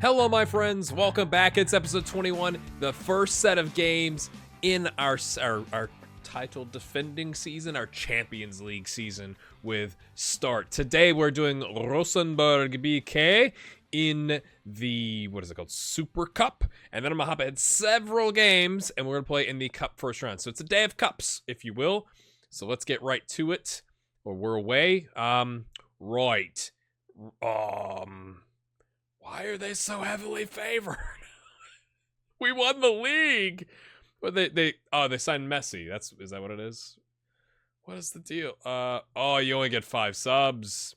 Hello, my friends. Welcome back. It's episode 21, the first set of games in our title defending season, our Champions League season with Start. Today, we're doing Rosenborg BK in the, what is it called, Super Cup. And then I'm going to hop ahead several games, and we're going to play in the Cup first round. So it's a day of cups, if you will. So let's get right to it, or we're away. Right. Why are they so heavily favored? We won the league. But they signed Messi. Is that what it is? What is the deal? You only get 5 subs.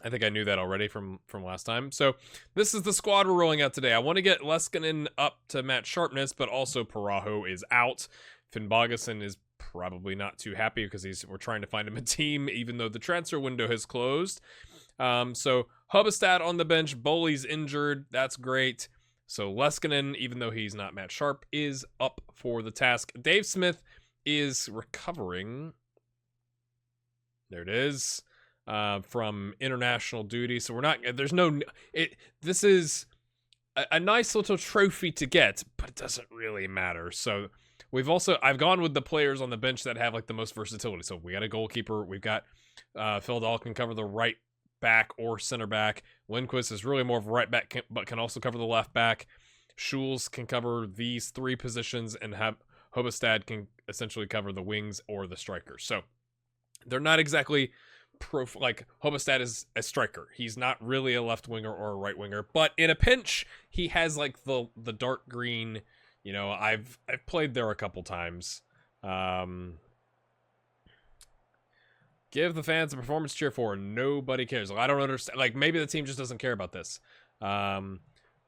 I think I knew that already from last time. So this is the squad we're rolling out today. I want to get Leskinen up to match sharpness, but also Parajo is out. Finnbogason is probably not too happy because we're trying to find him a team, even though the transfer window has closed. So Hubestad on the bench, Boley's injured, that's great. So Leskinen, even though he's not match sharp, is up for the task. Dave Smith is recovering. There it is. From international duty. So this is a nice little trophy to get, but it doesn't really matter. So I've gone with the players on the bench that have like the most versatility. So we got a goalkeeper. We've got Phil Dahl can cover the right back or center back. Lindquist is really more of a right back, but can also cover the left back. Schulz can cover these 3 positions, and Hobestad can essentially cover the wings or the strikers. So they're not exactly like Hobestad is a striker. He's not really a left winger or a right winger, but in a pinch, he has like the dark green. You know, I've played there a couple times. Give the fans a performance cheer for. Nobody cares. Like, I don't understand. Like, maybe the team just doesn't care about this. We're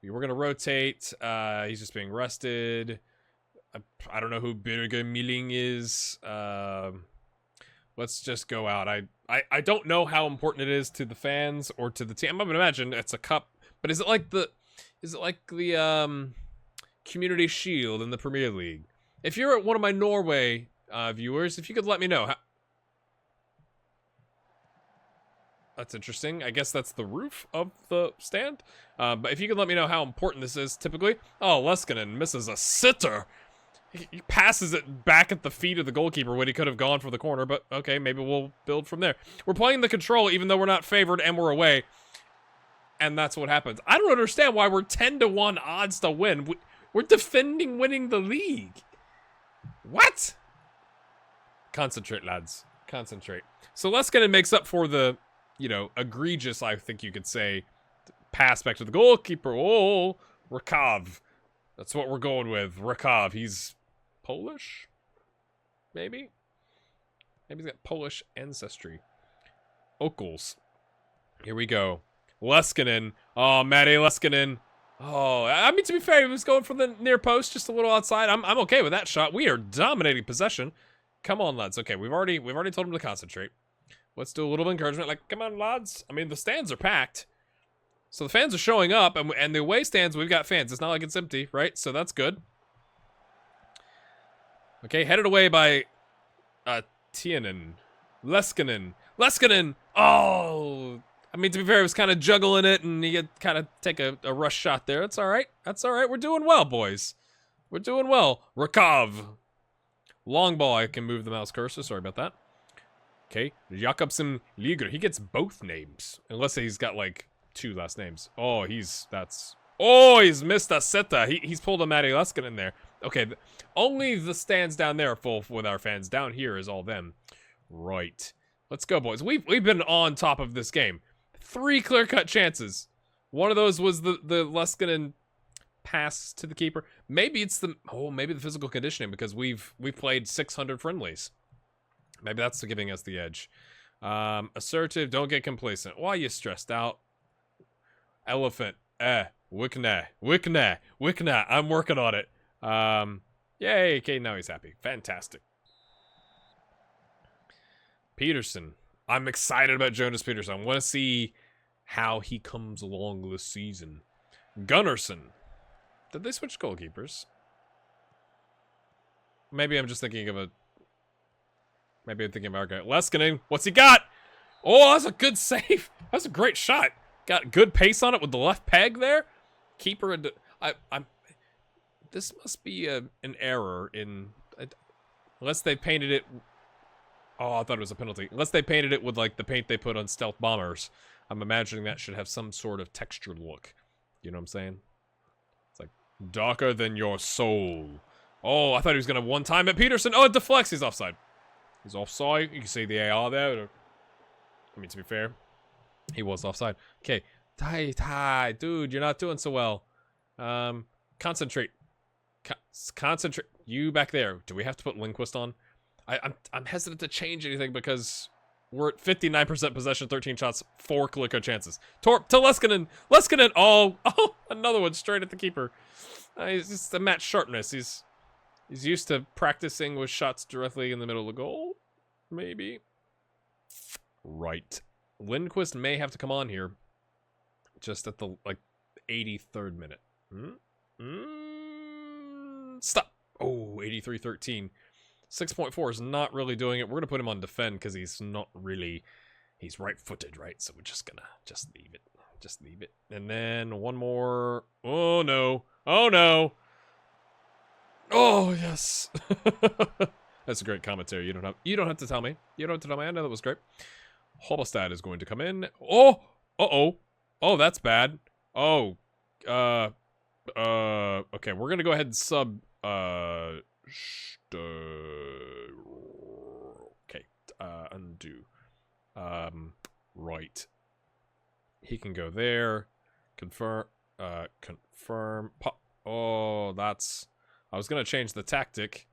going to rotate. He's just being rested. I don't know who Birger Milling is. Let's just go out. I don't know how important it is to the fans or to the team. I'm going to imagine it's a cup. But is it like the Community Shield in the Premier League? If you're one of my Norway viewers, if you could let me know. That's interesting. I guess that's the roof of the stand. But if you could let me know how important this is typically. Oh, Leskinen misses a sitter. He passes it back at the feet of the goalkeeper when he could have gone for the corner. But okay, maybe we'll build from there. We're playing the control even though we're not favored and we're away. And that's what happens. I don't understand why we're 10-1 odds to win. We're defending winning the league. What? Concentrate, lads. Concentrate. So Leskinen makes up for the, egregious, I think you could say, pass back to the goalkeeper. Oh, Rakov. That's what we're going with. Rakov. He's Polish? Maybe? Maybe he's got Polish ancestry. Okles. Here we go. Leskinen. Oh, Matty Leskinen. Oh, I mean, to be fair, he was going for the near post, just a little outside. I'm okay with that shot. We are dominating possession. Come on, lads. Okay, we've already told him to concentrate. Let's do a little encouragement. Like, come on, lads. I mean, the stands are packed. So the fans are showing up, and the away stands, we've got fans. It's not like it's empty, right? So that's good. Okay, headed away by Tienen. Leskinen. Oh, I mean, to be fair, he was kind of juggling it, and he had kind of take a rush shot there. That's all right. That's all right. We're doing well, boys. We're doing well. Rakov. Long ball. I can move the mouse cursor. Sorry about that. Okay. Jakobsen Liger. He gets both names. Unless he's got, like, 2 last names. Oh, he's missed a seta. He's pulled a Matty Leskinen in there. Okay. Only the stands down there are full with our fans. Down here is all them. Right. Let's go, boys. We've been on top of this game. 3 clear-cut chances. One of those was the Leskinen pass to the keeper. Maybe it's maybe the physical conditioning because we've played 600 friendlies. Maybe that's giving us the edge. Assertive, don't get complacent. Why are you stressed out? Elephant. Wikna. I'm working on it. Yay, okay, now he's happy. Fantastic. Peterson. I'm excited about Jonas Peterson. I want to see how he comes along this season. Gunnarsson. Did they switch goalkeepers? Maybe I'm just thinking of a... Maybe I'm thinking of our guy. Leskinen. What's he got? Oh, that's a good save. That's a great shot. Got good pace on it with the left peg there. keeper. I'm. This must be an error in. Unless they painted it. Oh, I thought it was a penalty. Unless they painted it with like the paint they put on stealth bombers. I'm imagining that should have some sort of textured look. You know what I'm saying? It's like darker than your soul. Oh, I thought he was gonna one time at Peterson. Oh, it deflects. He's offside. He's offside. You can see the AR there. I mean, to be fair, he was offside. Okay, Ty, dude, you're not doing so well. Concentrate. Concentrate. You back there. Do we have to put Lindquist on? I'm hesitant to change anything because we're at 59% possession, 13 shots, 4 clear cut chances. Torp to Leskinen. Leskinen. Oh, another one straight at the keeper. He's just the match sharpness. He's used to practicing with shots directly in the middle of the goal. Maybe. Right. Lindquist may have to come on here. Just at the, 83rd minute. Stop. Oh, 83-13. 6.4 is not really doing it. We're going to put him on defend because he's not really... He's right-footed, right? So we're just going to leave it. Just leave it. And then one more... Oh, no. Oh, no. Oh, yes. That's a great commentary. You don't have to tell me. You don't have to tell me. I know that was great. Hobblestad is going to come in. Oh! Uh-oh. Oh, that's bad. Oh. Okay, we're going to go ahead and sub... Okay, undo. Right. He can go there. Confirm. Confirm. Oh, that's... I was gonna change the tactic.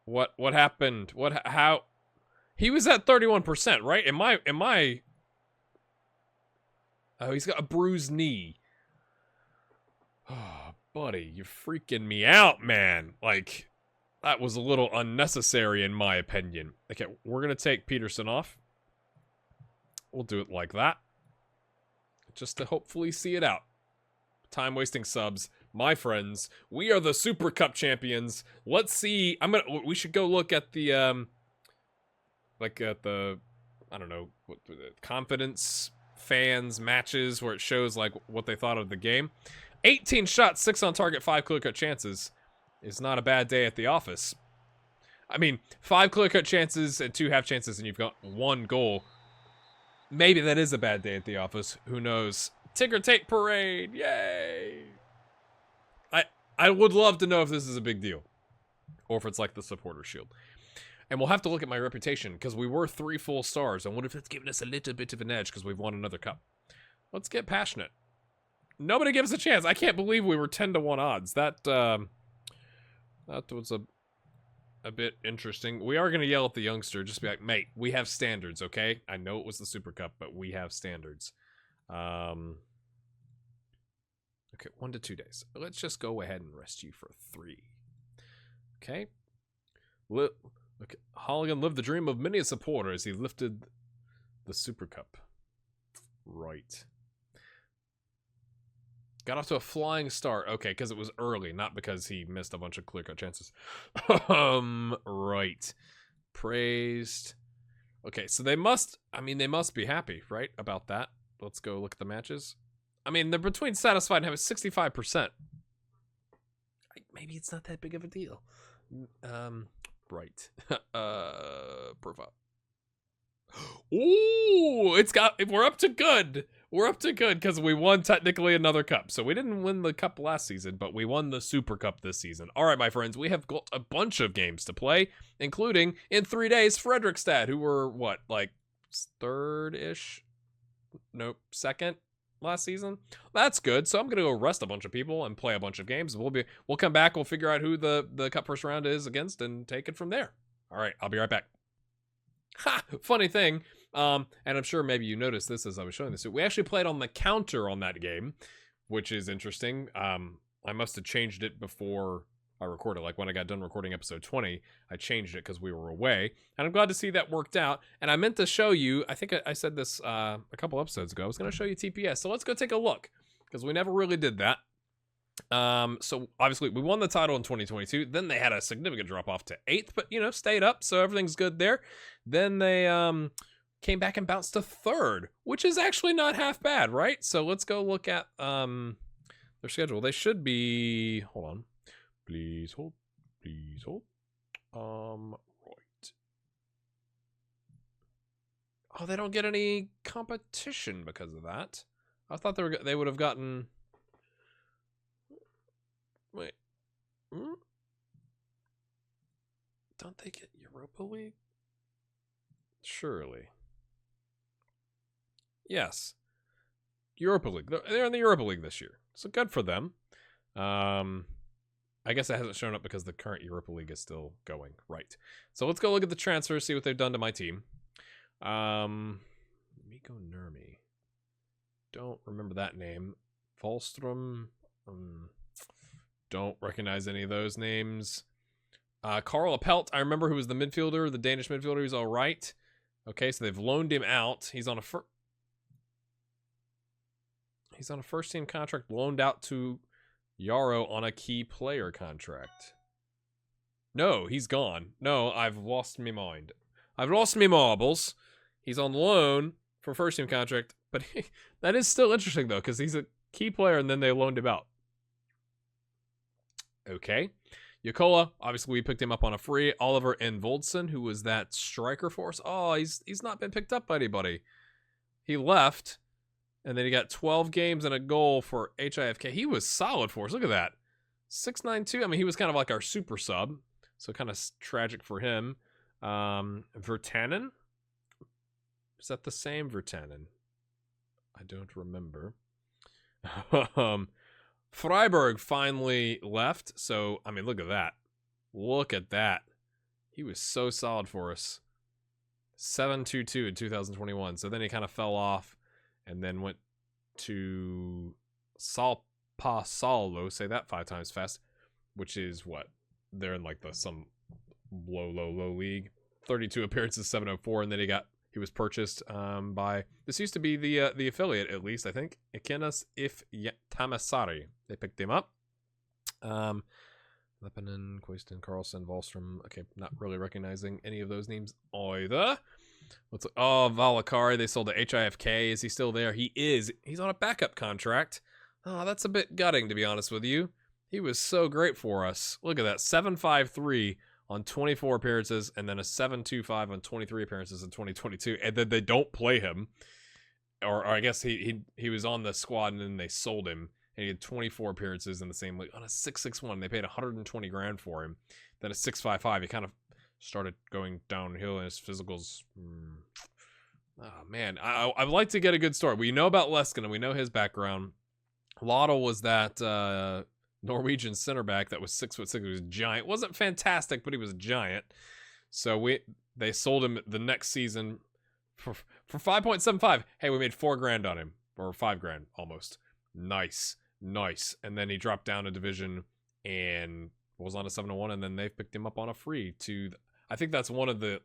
What happened? How? He was at 31%, right? Am I... Oh, he's got a bruised knee. Oh, buddy, you're freaking me out, man. Like... That was a little unnecessary in my opinion. Okay, we're going to take Peterson off. We'll do it like that. Just to hopefully see it out. Time-wasting subs. My friends, we are the Super Cup champions. Let's see. We should go look at the, I don't know, the confidence fans matches where it shows, what they thought of the game. 18 shots, 6 on target, 5 clear-cut chances. Is not a bad day at the office. I mean, 5 clear-cut chances and 2 half chances and you've got 1 goal. Maybe that is a bad day at the office. Who knows? Ticker tape parade! Yay! I would love to know if this is a big deal. Or if it's like the supporter shield. And we'll have to look at my reputation because we were 3 full stars. I wonder if it's giving us a little bit of an edge because we've won another cup. Let's get passionate. Nobody gives a chance. I can't believe we were 10-1 odds. That was a bit interesting. We are going to yell at the youngster. Just be like, mate, we have standards, okay? I know it was the Super Cup, but we have standards. Okay, 1 to 2 days. Let's just go ahead and rest you for 3. Okay? Okay. Holligan lived the dream of many a supporter as he lifted the Super Cup. Right. Got off to a flying start. Okay, because it was early, not because he missed a bunch of clear-cut chances. Right. Praised. Okay, so they must be happy, right, about that. Let's go look at the matches. I mean, they're between satisfied and having 65%. Maybe it's not that big of a deal. Right. Profile. Ooh, we're up to good. We're up to good because we won technically another cup. So we didn't win the cup last season, but we won the Super Cup this season. All right, my friends, we have got a bunch of games to play, including in 3 days, Fredrikstad, who were what, third-ish? Nope, second last season. That's good. So I'm gonna go rest a bunch of people and play a bunch of games. We'll come back. We'll figure out who the cup first round is against and take it from there. All right, I'll be right back. Ha! Funny thing, and I'm sure maybe you noticed this as I was showing this. We actually played on the counter on that game, which is interesting. I must have changed it before I recorded. Like when I got done recording episode 20, I changed it because we were away. And I'm glad to see that worked out. And I meant to show you, I think I said this a couple episodes ago, I was going to show you TPS. So let's go take a look because we never really did that. So obviously we won the title in 2022. Then they had a significant drop off to 8th, but stayed up, so everything's good there. Then they came back and bounced to 3rd, which is actually not half bad, right? So let's go look at their schedule. They should be. Hold on. Please hold. Please hold. Right. Oh, they don't get any competition because of that. I thought they would have gotten. Wait. Hmm? Don't they get Europa League? Surely. Yes. Europa League. They're in the Europa League this year. So good for them. I guess it hasn't shown up because the current Europa League is still going. Right. So let's go look at the transfers, see what they've done to my team. Miko Nurmi. Don't remember that name. Volstrom. Don't recognize any of those names. Carl Appelt, I remember, who was the midfielder, the Danish midfielder. He's all right. Okay, so they've loaned him out. He's on a first team contract, loaned out to Yarrow on a key player contract. No, he's gone. No, I've lost my mind. I've lost me marbles. He's on loan for first team contract, but that is still interesting though, because he's a key player and then they loaned him out. Okay. Yokola, obviously we picked him up on a free. Oliver Envoldsen, who was that striker for us. Oh, he's not been picked up by anybody. He left, and then he got 12 games and a goal for HIFK. He was solid for us. Look at that. 6'9", I mean, he was kind of like our super sub, so kind of tragic for him. Virtanen? Is that the same Virtanen? I don't remember. Freiburg finally left, so, I mean, look at that. Look at that. He was so solid for us. 7-2-2 in 2021, so then he kind of fell off and then went to Sao Paulo, say that 5 times fast, which is what? They're in like some low league. 32 appearances, 704, and then he was purchased by, this used to be the affiliate, at least, I think. Ikenas If Tamasari. They picked him up. Leppinen, Quayston, Carlson, Wallstrom. Okay, not really recognizing any of those names either. Valakari, they sold to HIFK. Is he still there? He is. He's on a backup contract. Oh, that's a bit gutting, to be honest with you. He was so great for us. Look at that, 7.53 on 24 appearances, and then a 7.25 on 23 appearances in 2022, and then they don't play him, or I guess he was on the squad and then they sold him, and he had 24 appearances in the same league on a 6.61. They paid 120 grand for him. Then a 6.55. He kind of started going downhill in his physicals. Oh man, I'd like to get a good story. We know about Leskinen, we know his background. Lotto was that Norwegian center back that was 6'6". He was giant. Wasn't fantastic, but he was a giant. So they sold him the next season for 5.75. Hey, we made 4 grand on him, or 5 grand almost. Nice. And then he dropped down a division and was on a 7-1, and then they picked him up on a free to, I think that's one of the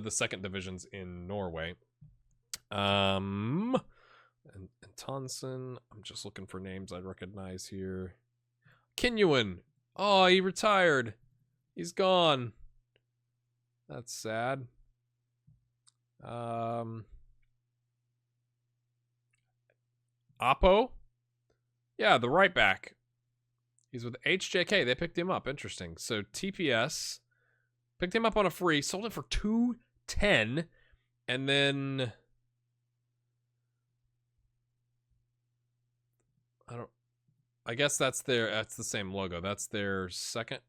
second divisions in Norway. And Tonson, I'm just looking for names I recognize here. Kinyuan. Oh, he retired. He's gone. That's sad. Oppo? Yeah, the right back. He's with HJK. They picked him up. Interesting. So TPS picked him up on a free, sold it for $210, and then I guess that's the same logo. That's their second,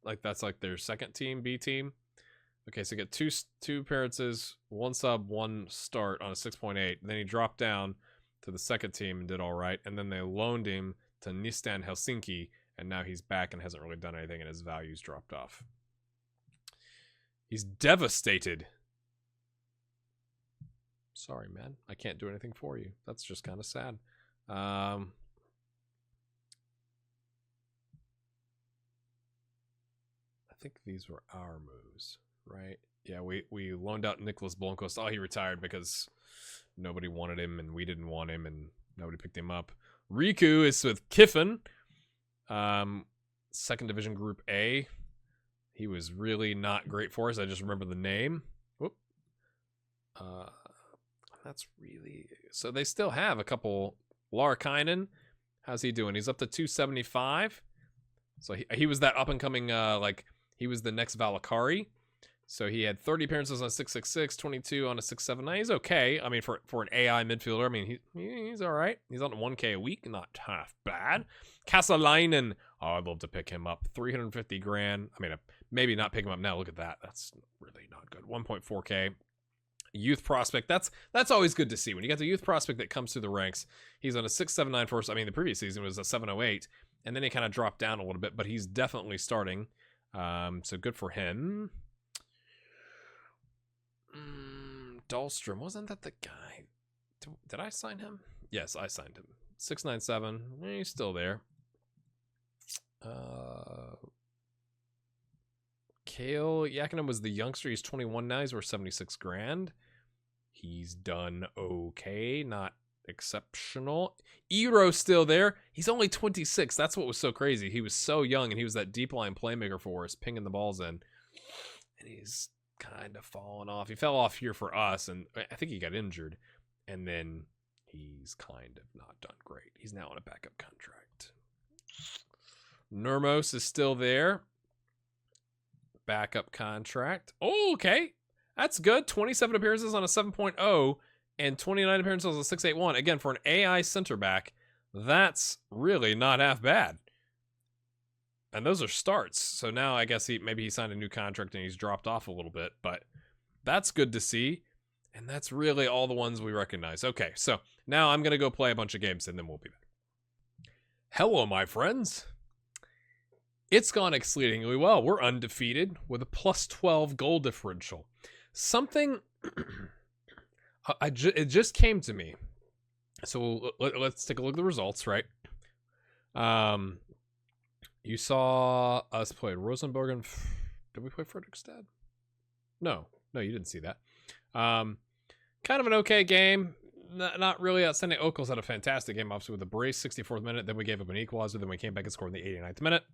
that's their second team, B team. Okay, so you get two appearances, 1 sub, 1 start on a 6.8. Then he dropped down to the second team and did all right. And then they loaned him to Nistan Helsinki, and now he's back and hasn't really done anything, and his value's dropped off. He's devastated. Sorry, man. I can't do anything for you. That's just kind of sad. I think these were our moves, right? Yeah, we loaned out Nicholas Blomqvist. Oh, he retired because nobody wanted him, and we didn't want him, and nobody picked him up. Riku is with Kiffin. Second division group A. He was really not great for us. I just remember the name. Whoop. That's really... So they still have a couple... Larakainen How's he doing? He's up to 275. So he was that up-and-coming, he was the next Valakari. So he had 30 appearances on a 666, 22 on a 679. He's okay. I mean, for an AI midfielder, I mean, he's all right. He's on 1K a week, not half bad. Kasalainen, I'd love to pick him up. 350 grand. I mean, maybe not pick him up now. Look at that. That's really not good. 1.4K. Youth prospect. That's always good to see. When you get the youth prospect that comes through the ranks, he's on a 679 first. I mean, the previous season was a 708, and then he kind of dropped down a little bit, but he's definitely starting. So good for him. Dahlstrom, wasn't that the guy? Did I sign him? Yes, I signed him. 697. He's still there. Kale Yakinen was the youngster. He's 21 now. He's worth 76 grand. He's done okay, not exceptional. Ero's still there. He's only 26. That's what was so crazy. He was so young, and he was that deep line playmaker for us, pinging the balls in. And he's kind of fallen off. He fell off here for us, and I think he got injured. And then he's kind of not done great. He's now on a backup contract. Nurmos is still there. Backup contract. Oh, okay. That's good. 27 appearances on a 7.0 and 29 appearances on a 6.81. Again, for an AI center back, that's really not half bad. And those are starts. So now I guess maybe he signed a new contract and he's dropped off a little bit, but that's good to see. And that's really all the ones we recognize. Okay, so now I'm going to go play a bunch of games and then we'll be back. Hello, my friends. It's gone exceedingly well. We're undefeated with a plus 12 goal differential. Something it just came to me. So let's take a look at the results, right? You saw us play Rosenborg and did we play Fredrikstad? No, you didn't see that. Kind of an okay game. Not really outstanding. Okels had a fantastic game, obviously, with a brace, 64th minute. Then we gave up an equalizer. Then we came back and scored in the 89th minute.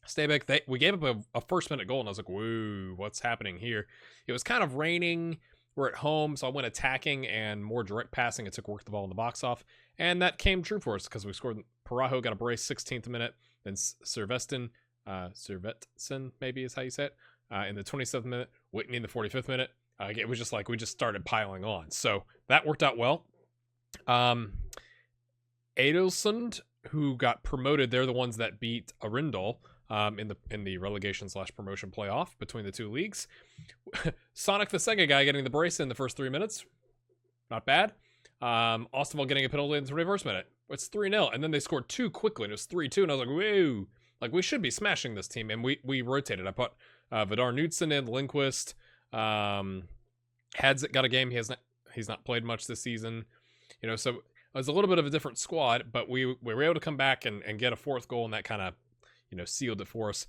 Stayback, we gave up a first-minute goal, and I was like, whoa, what's happening here? It was kind of raining. We're at home, so I went attacking and more direct passing. It took work the ball in the box off, and that came true for us because we scored. Parajo got a brace, 16th minute. Then Servetson maybe is how you say it, in the 27th minute. Whitney in the 45th minute. It was just like we just started piling on. So that worked out well. Adelsund, who got promoted, they're the ones that beat Arindal in the relegation / promotion playoff between the two leagues. Sonic the Sega guy getting the brace in the first 3 minutes. Not bad. Osterwald getting a penalty in the 21st minute. It's 3-0. And then they scored 2 quickly, and it was 3-2. And I was like, whoa. Like, we should be smashing this team. And we rotated. I put Vidar Knudsen in, Lindquist. Hadzik got a game. He's not played much this season. You know, so it was a little bit of a different squad, but we were able to come back and get a 4th goal, and that kind of, you know, sealed it for us.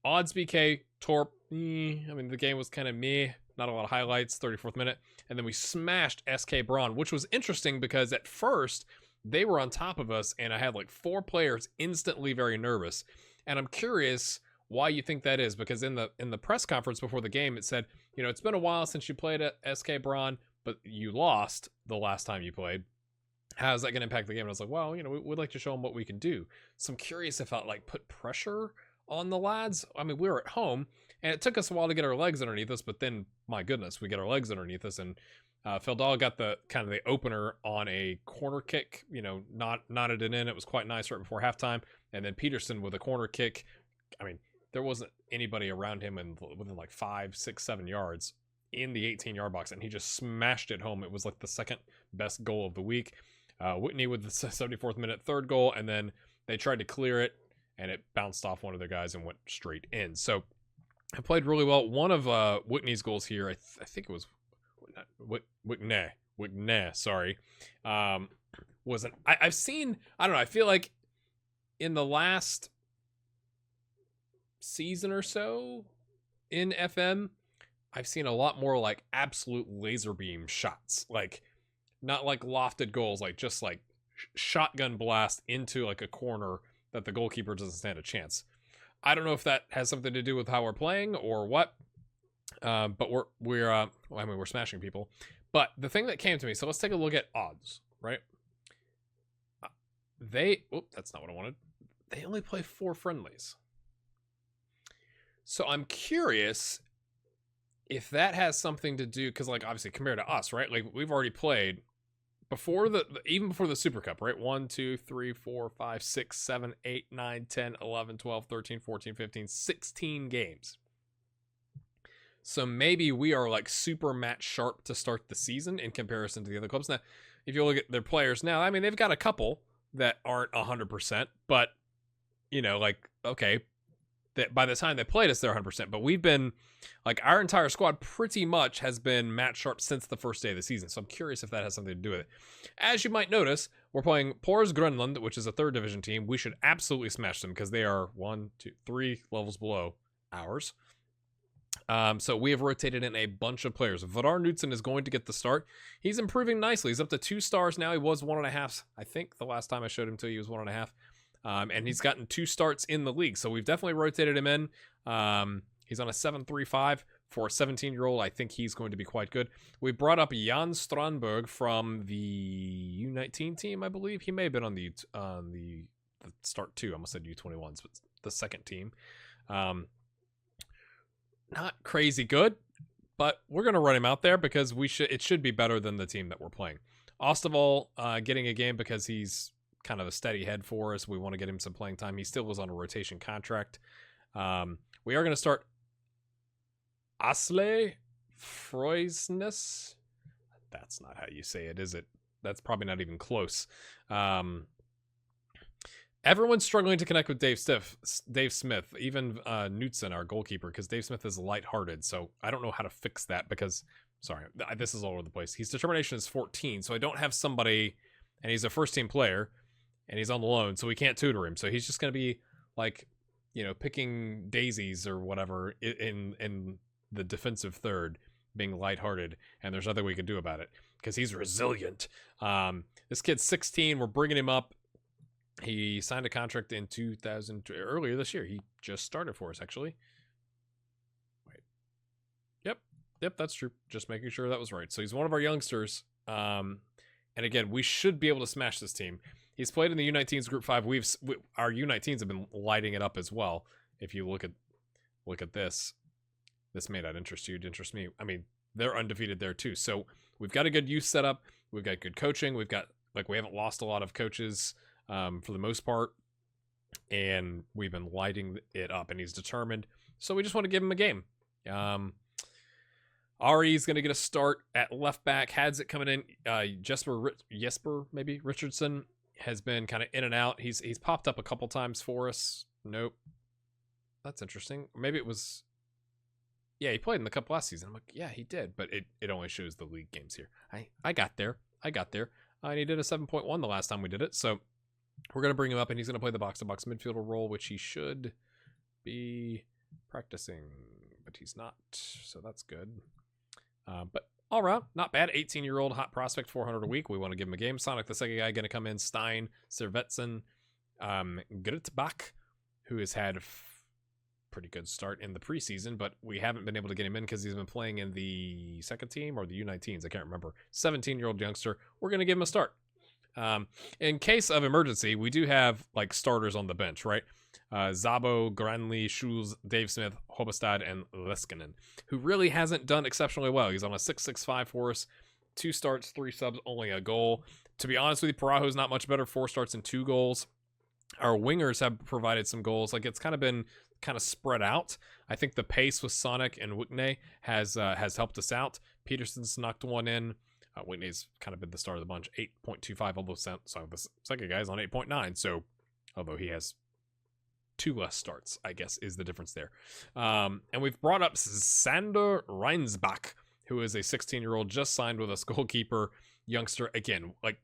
Odds BK, Torp, I mean, the game was kind of meh. Not a lot of highlights, 34th minute. And then we smashed SK Braun, which was interesting because at first they were on top of us, and I had like 4 players instantly very nervous. And I'm curious why you think that is, because in the press conference before the game, it said, you know, it's been a while since you played at SK Braun, but you lost the last time you played. How's that going to impact the game? And I was like, well, you know, we'd like to show them what we can do. So I'm curious if I like put pressure on the lads. I mean, we were at home, and it took us a while to get our legs underneath us, but then, my goodness, we get our legs underneath us, and Feldal got the kind of the opener on a corner kick, you know, knotted it in. It was quite nice right before halftime. And then Peterson with a corner kick. I mean, there wasn't anybody around him within like 5, 6, 7 yards in the 18-yard box, and he just smashed it home. It was like the second best goal of the week. Whitney with the 74th minute 3rd goal, and then they tried to clear it, and it bounced off one of their guys and went straight in. So I played really well. One of Whitney's goals here, I think it was Whitney, sorry, wasn't. I've seen, I don't know, I feel like in the last season or so in FM, I've seen a lot more like absolute laser beam shots, like not like lofted goals, like just like shotgun blast into like a corner that the goalkeeper doesn't stand a chance. I don't know if that has something to do with how we're playing or what, but we're smashing people. But the thing that came to me, so let's take a look at odds, right? that's not what I wanted. They only play 4 friendlies. So I'm curious if that has something to do, because like obviously compared to us, right? Like we've already played before even before the Super Cup, right? 1, 2, 3, 4, 5, 6, 7, 8, 9, 10, 11, 12, 13, 14, 15, 16 games. So maybe we are like super match sharp to start the season in comparison to the other clubs. Now, if you look at their players now, I mean, they've got a couple that aren't 100%, but you know, like, okay, that by the time they played us, they're 100%. But we've been, like, our entire squad pretty much has been match sharp since the first day of the season. So I'm curious if that has something to do with it. As you might notice, we're playing Pors Grönland, which is a 3rd division team. We should absolutely smash them because they are 1, 2, 3 levels below ours. So we have rotated in a bunch of players. Vidar Knudsen is going to get the start. He's improving nicely. He's up to 2 stars now. He was 1.5. I think the last time I showed him to you, he was 1.5. And he's gotten 2 starts in the league. So we've definitely rotated him in. He's on a 7.35 for a 17-year-old. I think he's going to be quite good. We brought up Jan Strandberg from the U19 team, I believe. He may have been on the start too. I almost said U21s, but the second team. Not crazy good, but we're going to run him out there because it should be better than the team that we're playing. Ostavall getting a game because he's kind of a steady head for us. We want to get him some playing time. He still was on a rotation contract. We are going to start Asle Freusness. That's not how you say it, is it? That's probably not even close. Everyone's struggling to connect with Dave Smith, even Knudsen, our goalkeeper, because Dave Smith is lighthearted. So I don't know how to fix that because, sorry, this is all over the place. His determination is 14, so I don't have somebody, and he's a first-team player, and he's on the loan, so we can't tutor him. So he's just going to be, like, you know, picking daisies or whatever in the defensive third, being lighthearted, and there's nothing we can do about it because he's resilient. This kid's 16. We're bringing him up. He signed a contract in earlier this year. He just started for us, actually. Wait. Yep, that's true. Just making sure that was right. So he's one of our youngsters. And again, we should be able to smash this team. He's played in the U19s Group 5. Our U19s have been lighting it up as well. If you look at this may not interest you. It interests me. I mean, they're undefeated there too. So we've got a good youth setup. We've got good coaching. We haven't lost a lot of coaches for the most part, and we've been lighting it up, and he's determined. So we just want to give him a game. Ari's going to get a start at left back. Hadzik coming in. Jesper maybe Richardson has been kind of in and out. He's popped up a couple times for us. Nope. That's interesting. Maybe it was. Yeah, he played in the cup last season. I'm like, yeah, he did, but it only shows the league games here. I got there. And he did a 7.1 the last time we did it. So we're going to bring him up, and he's going to play the box-to-box midfielder role, which he should be practicing, but he's not, so that's good. But all around, not bad. 18-year-old hot prospect, 400 a week. We want to give him a game. Sonic, the second guy, going to come in. Stein, Servetsen, Gritzbach, who has had a pretty good start in the preseason, but we haven't been able to get him in because he's been playing in the second team or the U19s. I can't remember. 17-year-old youngster. We're going to give him a start. In case of emergency, we do have like starters on the bench, right? Zabo, Granley, Schulz, Dave Smith, Hobestad, and Leskinen, who really hasn't done exceptionally well. He's on a 6.65 for us, 2 starts, 3 subs, only a goal. To be honest with you, Parajo's not much better, 4 starts and 2 goals. Our wingers have provided some goals. Like, it's kind of been spread out. I think the pace with Sonic and Whitney has helped us out. Peterson's knocked one in. Whitney's kind of been the star of the bunch, 8.25 almost. So the second guy's on 8.9. So, although he has 2 less starts, I guess, is the difference there. And we've brought up Sander Reinsbach, who is a 16-year-old, just signed with us, goalkeeper, youngster. Again, like,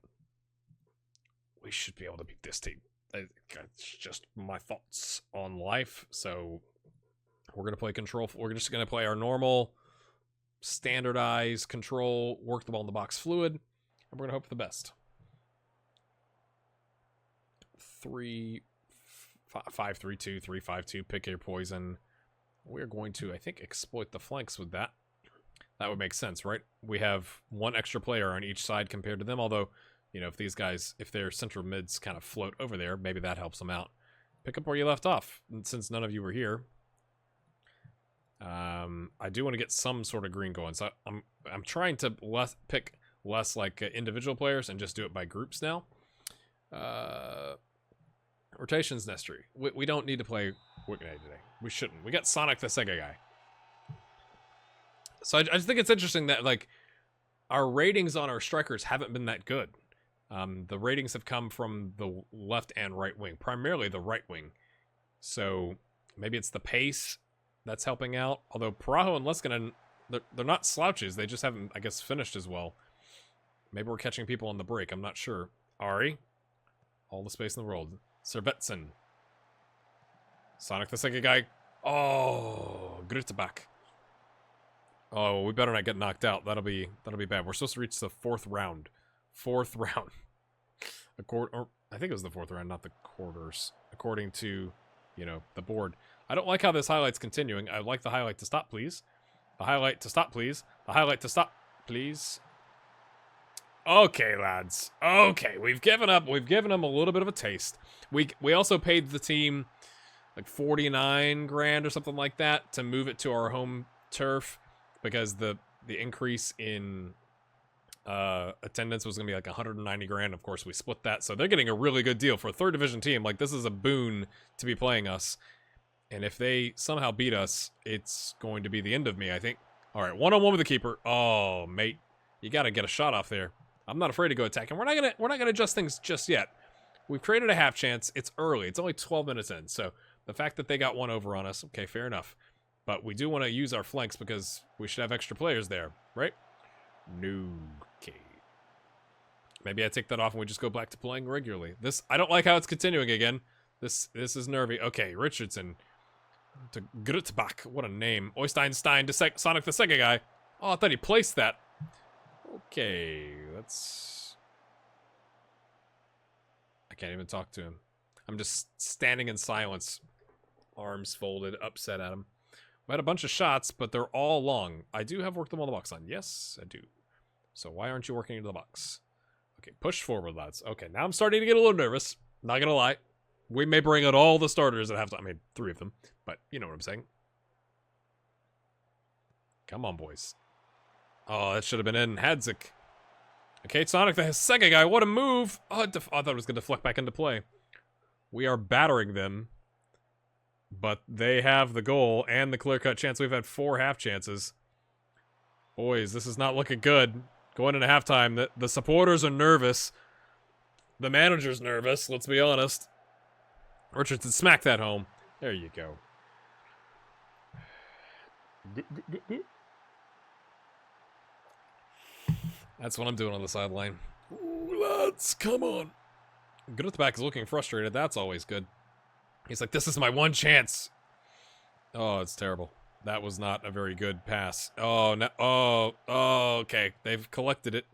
we should be able to beat this team. It's just my thoughts on life. So we're going to play control. We're just going to play our normal, standardized control, work the ball in the box fluid, and we're going to hope for the best. 3-5-3-2, 3-5-2, pick your poison. We're going to, I think, exploit the flanks with that. That would make sense, right? We have 1 extra player on each side compared to them, although You know, if these guys, if their central mids kind of float over there, maybe that helps them out. Pick up where you left off, and since none of you were here. I do want to get some sort of green going, so I'm trying to pick less like individual players and just do it by groups now. Rotations Nestry. We don't need to play Wickenay today. We shouldn't. We got Sonic the Sega guy. So I just think it's interesting that like our ratings on our strikers haven't been that good. The ratings have come from the left and right wing, primarily the right wing. So maybe it's the pace that's helping out. Although Parajo and Leskinen, they're not slouches. They just haven't, I guess, finished as well. Maybe we're catching people on the break. I'm not sure. Ari, all the space in the world. Servetsen. Sonic the Sega guy. Oh, Grütebach. Oh, we better not get knocked out. That'll be bad. We're supposed to reach the fourth round. Fourth round. I think it was the fourth round, not the quarters. According to, you know, the board. I don't like how this highlight's continuing. I would like the highlight to stop, please. The highlight to stop, please. The highlight to stop, please. Okay, lads. Okay, we've given up. We've given them a little bit of a taste. We also paid the team like 49 grand or something like that to move it to our home turf because the increase in attendance was going to be like 190 grand. Of course, we split that. So they're getting a really good deal for a third division team. Like, this is a boon to be playing us. And if they somehow beat us, it's going to be the end of me, I think. All right, one-on-one with the keeper. Oh, mate, you got to get a shot off there. I'm not afraid to go attack, and we're not gonna adjust things just yet. We've created a half chance. It's early. It's only 12 minutes in, so the fact that they got one over on us, okay, fair enough. But we do want to use our flanks because we should have extra players there, right? No, okay. Maybe I take that off and we just go back to playing regularly. I don't like how it's continuing again. This is nervy. Okay, Richardson to Grütebach. What a name. Oysteinstein to Sonic the Sega guy. Oh, I thought he placed that. Okay, let's... I can't even talk to him. I'm just standing in silence. Arms folded, upset at him. We had a bunch of shots, but they're all long. I do have worked them on the box on. Yes, I do. So why aren't you working into the box? Okay, push forward, lads. Okay, now I'm starting to get a little nervous. Not gonna lie. We may bring out all the starters at halftime. I mean, 3 of them. But you know what I'm saying. Come on, boys. Oh, that should have been in. Hadzik. Okay, Sonic the Sega guy. What a move. Oh, I thought it was going to deflect back into play. We are battering them. But they have the goal and the clear-cut chance. We've had 4 half chances. Boys, this is not looking good. Going into halftime, the supporters are nervous. The manager's nervous, let's be honest. Richardson, smack that home. There you go. That's what I'm doing on the sideline. Ooh, lads, come on. Grütebach is looking frustrated. That's always good. He's like, this is my one chance. Oh, it's terrible. That was not a very good pass. Oh, no. Oh, okay. They've collected it.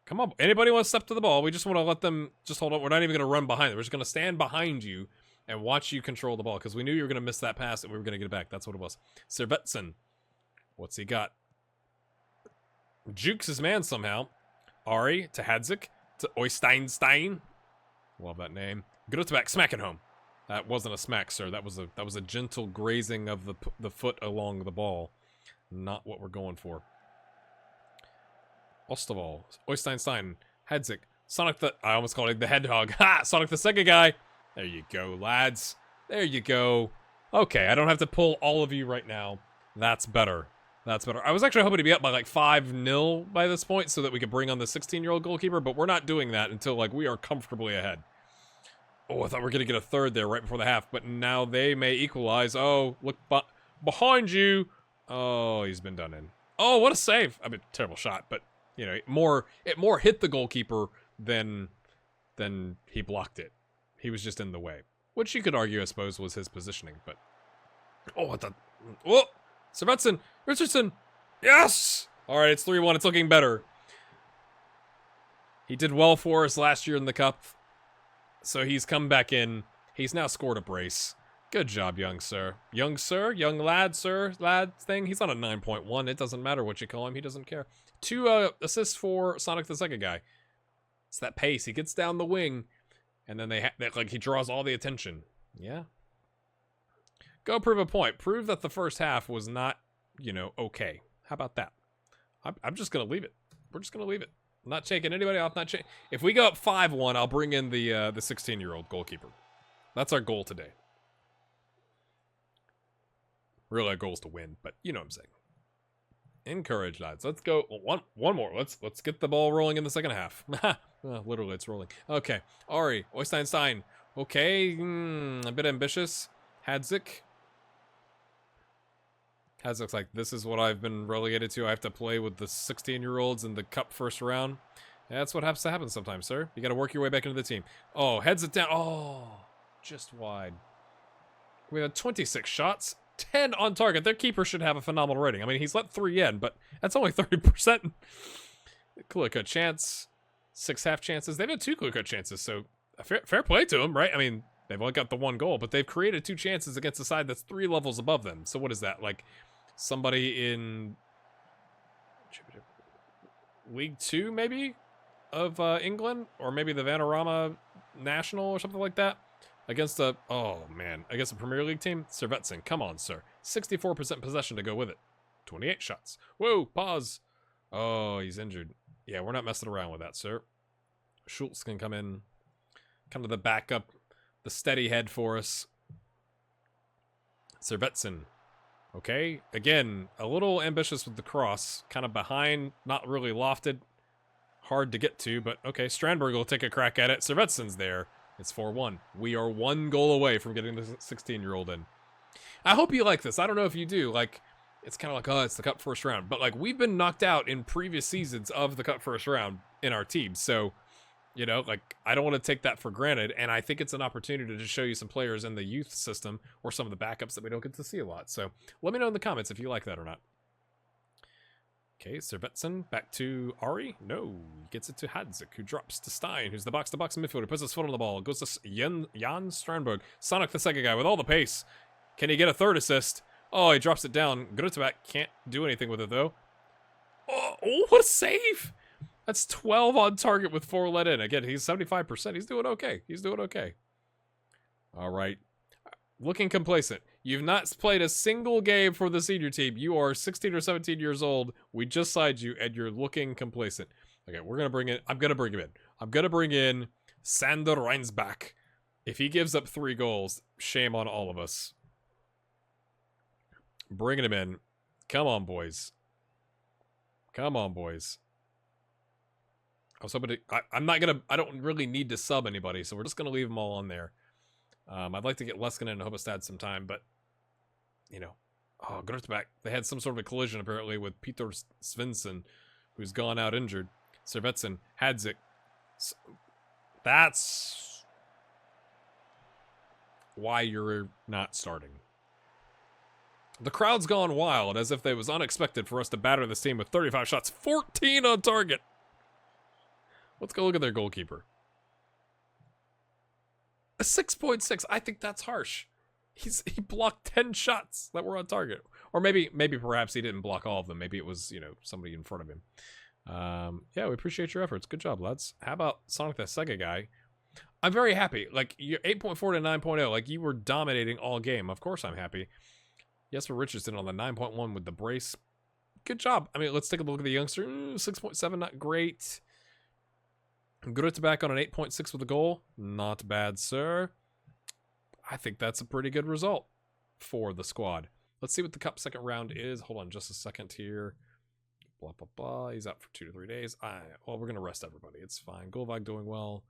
Come on. Anybody want to step to the ball? We just want to let them just hold on. We're not even going to run behind them. We're just going to stand behind you and watch you control the ball because we knew you were going to miss that pass and we were going to get it back. That's what it was. Servetsen. What's he got? Jukes his man somehow. Ari to Hadzik to Oysteinstein. Love that name. Grütebach, smack it home. That wasn't a smack, sir. That was a gentle grazing of the foot along the ball. Not what we're going for. Ostoval, Oysteinstein, Hadzik, Sonic the... I almost called it the Hedgehog. Ha! Sonic the Sega guy. There you go, lads. There you go. Okay, I don't have to pull all of you right now. That's better. That's better. I was actually hoping to be up by like 5-0 by this point so that we could bring on the 16-year-old goalkeeper, but we're not doing that until like we are comfortably ahead. Oh, I thought we were going to get a third there right before the half, but now they may equalize. Oh, look behind you. Oh, he's been done in. Oh, what a save. I mean, terrible shot, but, you know, it more hit the goalkeeper than he blocked it. He was just in the way, which you could argue, I suppose, was his positioning, but... Oh, what the... Oh! Servetsen! Richardson! Yes! Alright, it's 3-1. It's looking better. He did well for us last year in the Cup. So he's come back in. He's now scored a brace. Good job, young sir. Young sir? Young lad, sir? Lad thing? He's on a 9.1. It doesn't matter what you call him. He doesn't care. 2 assists for Sonic the Sega guy. It's that pace. He gets down the wing, and then like he draws all the attention. Yeah. Go prove a point. Prove that the first half was not, okay. How about that? I'm just gonna leave it. We're just gonna leave it. I'm not shaking anybody off. If we go up 5-1, I'll bring in the 16-year-old goalkeeper. That's our goal today. Really, our goal is to win, but you know what I'm saying. Encourage, lads. Let's go. One more. Let's get the ball rolling in the second half. Literally, it's rolling. Okay. Ari, Oystein. Okay. A bit ambitious. Hadzik. Hadzik's like, this is what I've been relegated to. I have to play with the 16-year-olds in the cup first round. That's what has to happen sometimes, sir. You got to work your way back into the team. Oh, heads it down. Oh, just wide. We had 26 shots. 10 on target. Their keeper should have a phenomenal rating. I mean, he's let 3 in, but that's only 30%. Clear cut chance. 6 half chances. They've had 2 clear cut chances, so fair play to them, right? I mean, they've only got the 1 goal, but they've created 2 chances against a side that's 3 levels above them. So what is that? Like somebody in League 2, maybe, of England? Or maybe the Vanarama National or something like that? Against a Premier League team? Servetsen, come on, sir. 64% possession to go with it. 28 shots. Whoa, pause. Oh, he's injured. Yeah, we're not messing around with that, sir. Schultz can come in. Come to the backup. The steady head for us. Servetsen. Okay. Again, a little ambitious with the cross. Kind of behind. Not really lofted. Hard to get to, but okay. Strandberg will take a crack at it. Servetsen's there. It's 4-1. We are 1 goal away from getting the 16-year-old in. I hope you like this. I don't know if you do. Like, it's kind of like, oh, it's the cup first round. But, like, we've been knocked out in previous seasons of the cup first round in our team. So, like, I don't want to take that for granted. And I think it's an opportunity to show you some players in the youth system or some of the backups that we don't get to see a lot. So, let me know in the comments if you like that or not. Okay, Servetsen back to Ari. No, gets it to Hadzik, who drops to Stein, who's the box-to-box midfielder. Puts his foot on the ball. Goes to Jan Strandberg. Sonic, the second guy, with all the pace. Can he get a 3rd assist? Oh, he drops it down. Grutebak can't do anything with it, though. Oh, what a save! That's 12 on target with 4 let in. Again, he's 75%. He's doing okay. He's doing okay. All right. Looking complacent. You've not played a single game for the senior team. You are 16 or 17 years old. We just signed you, and you're looking complacent. Okay, we're going to bring in... I'm going to bring him in. I'm going to bring in Sander Reinsbach. If he gives up 3 goals, shame on all of us. Bringing him in. Come on, boys. Come on, boys. I was hoping to... I'm not going to... I don't really need to sub anybody, so we're just going to leave them all on there. I'd like to get Leskinen and Hobestad some time, but, oh, Grutebak. They had some sort of a collision, apparently, with Peter Svensson, who's gone out injured. Servetsen, Hadzik. That's why you're not starting. The crowd's gone wild, as if it was unexpected for us to batter this team with 35 shots, 14 on target. Let's go look at their goalkeeper. A 6.6. I think that's harsh. He blocked 10 shots that were on target. Or maybe perhaps he didn't block all of them. Maybe it was, somebody in front of him. Yeah, we appreciate your efforts. Good job, lads. How about Sonic the Sega guy? I'm very happy. Like, you're 8.4 to 9.0. Like, you were dominating all game. Of course I'm happy. Jesper Richardson on the 9.1 with the brace. Good job. I mean, let's take a look at the youngster. 6.7, not great. Grutebak on an 8.6 with a goal. Not bad, sir. I think that's a pretty good result for the squad. Let's see what the cup second round is. Hold on just a second here. Blah, blah, blah. He's out for 2 to 3 days. Well, we're going to rest everybody. It's fine. Golvag doing well.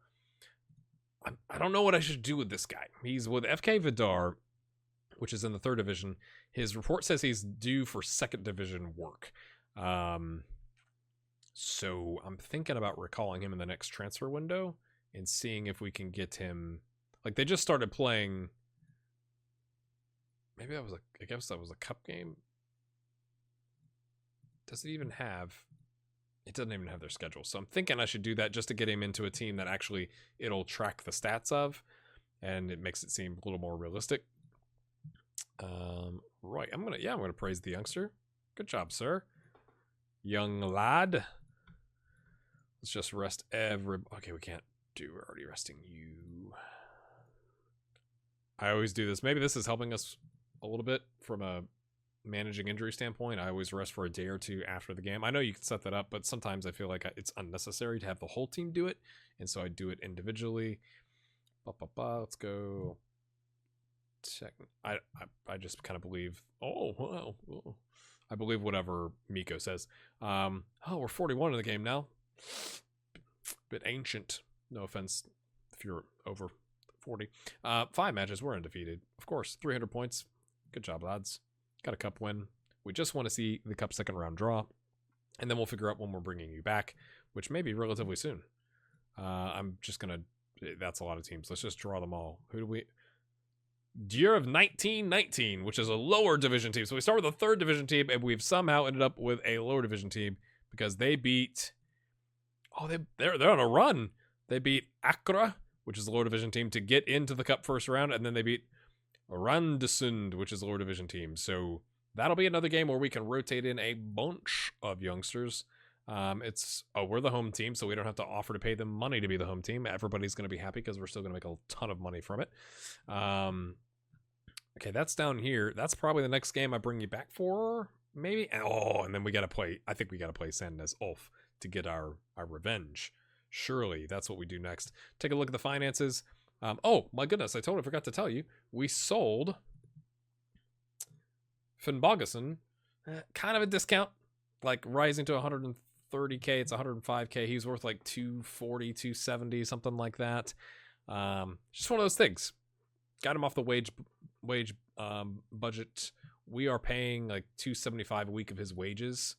I don't know what I should do with this guy. He's with FK Vidar, which is in the 3rd division. His report says he's due for 2nd division work. So I'm thinking about recalling him in the next transfer window and seeing if we can get him. Like, they just started playing. Maybe that was I guess that was a cup game. Does it even have? It doesn't even have their schedule. So I'm thinking I should do that just to get him into a team that actually it'll track the stats of, and it makes it seem a little more realistic. Right. I'm gonna praise the youngster. Good job, sir. Young lad. Let's just rest every... Okay, we can't do... We're already resting you. I always do this. Maybe this is helping us a little bit from a managing injury standpoint. I always rest for a day or two after the game. I know you can set that up, but sometimes I feel like it's unnecessary to have the whole team do it, and so I do it individually. Let's go. I just kind of believe. Oh, wow. Oh. I believe whatever Miko says. Oh, we're 41 in the game now. Bit ancient. No offense if you're over 40. 5 matches, we're undefeated. Of course, 300 points. Good job, lads. Got a cup win. We just want to see the cup second round draw, and then we'll figure out when we're bringing you back, which may be relatively soon. I'm just gonna... That's a lot of teams. Let's just draw them all. Who do we... Year of 1919, which is a lower division team. So we start with a third division team, and we've somehow ended up with a lower division team because they beat... Oh, they're on a run. They beat Accra, which is a lower division team, to get into the cup first round, and then they beat Randesund, which is a lower division team. So that'll be another game where we can rotate in a bunch of youngsters. We're the home team, so we don't have to offer to pay them money to be the home team. Everybody's going to be happy because we're still going to make a ton of money from it. Okay, that's down here. That's probably the next game I bring you back for, maybe. Oh, and then we got to play. I think we got to play Sandnes Ulf to get our revenge. Surely that's what we do next. Take a look at the finances. Oh my goodness, I totally forgot to tell you. We sold Finnbogason, kind of a discount, like rising to 130k. It's 105k. He's worth like 240, 270, something like that. Just one of those things. Got him off the wage budget. We are paying like 275 a week of his wages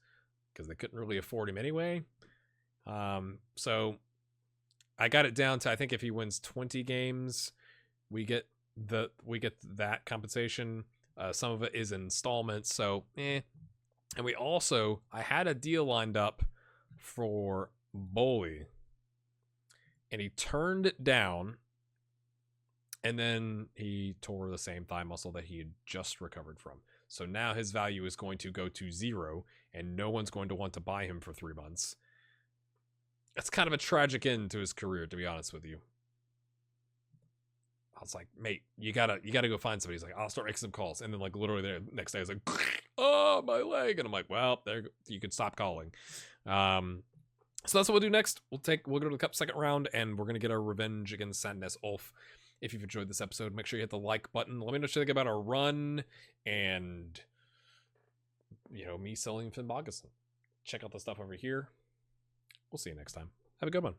because they couldn't really afford him anyway. So I got it down to, I think if he wins 20 games, we get that compensation. Some of it is installments, so And we also, I had a deal lined up for Boley, and he turned it down, and then he tore the same thigh muscle that he had just recovered from. So now his value is going to go to 0, and no one's going to want to buy him for 3 months. That's kind of a tragic end to his career, to be honest with you. I was like, mate, you gotta go find somebody. He's like, I'll start making some calls. And then like literally the next day, I was like, oh, my leg. And I'm like, well, there you can stop calling. So that's what we'll do next. We'll go to the cup second round, and we're gonna get our revenge against Sandnes Ulf. If you've enjoyed this episode, make sure you hit the like button. Let me know what you think about our run and me selling Finnbogason. Check out the stuff over here. We'll see you next time. Have a good one.